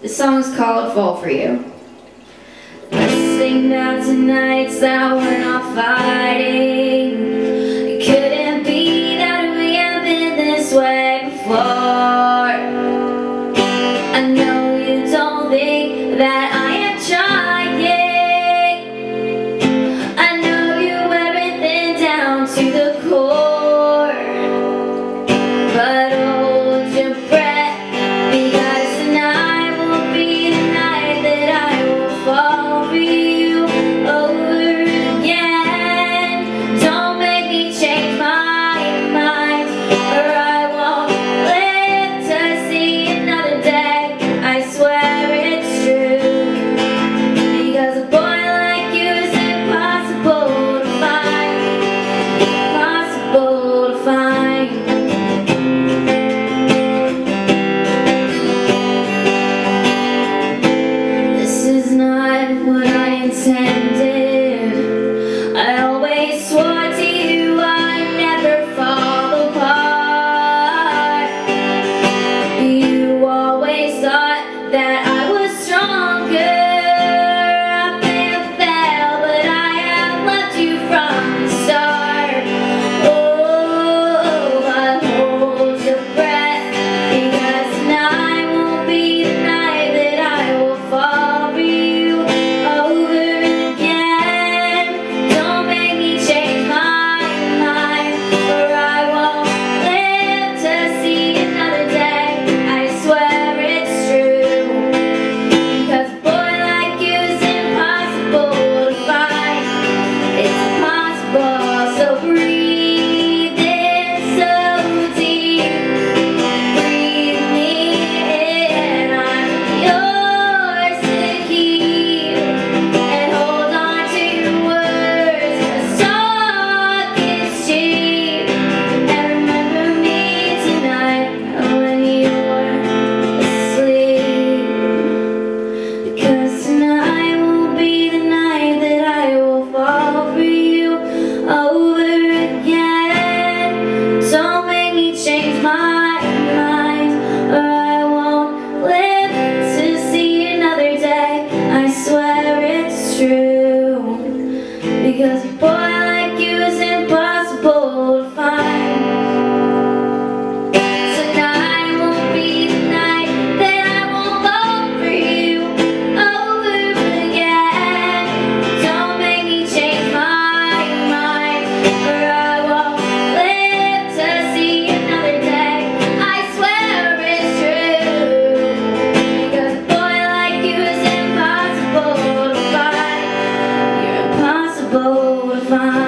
This song's called Fall For You. Let's sing about tonight's that we're not fighting. It couldn't be that we have been this way before. I know you don't think that I am trying. I know you wear everything down to the core, but hold your breath, because tonight will be the night that I will fall for you over again. Don't make me change my mind, or I won't live to see another day. I swear it's true, because a boy like you is impossible to find. Impossible to find. This is not what I intended. I always swore to you I'd never fall apart. You always thought that I was stronger. I may have failed, but I have loved you from the start. Oh, but hold your breath, because tonight won't be the night that I will fall for you over again. Don't make me change my mind, or I won't live to see another day. I swear it's true, because a boy like you is impossible to find. It's impossible, so breathe in so deep. Breathe me in, I'm yours to keep. And hold on to your words, 'cause talk is cheap. And remember me tonight when you're asleep, because tonight won't be the night that I will fall for you over again. Don't make me change my mind, or I won't live to see another day. I swear it's true, because a boy like you is impossible to find. Tonight won't be the night that I will fall for you over again. Don't make me change my mind, or I won't live to see another day. I swear it's true, because a boy like you is impossible to find. You're impossible to find.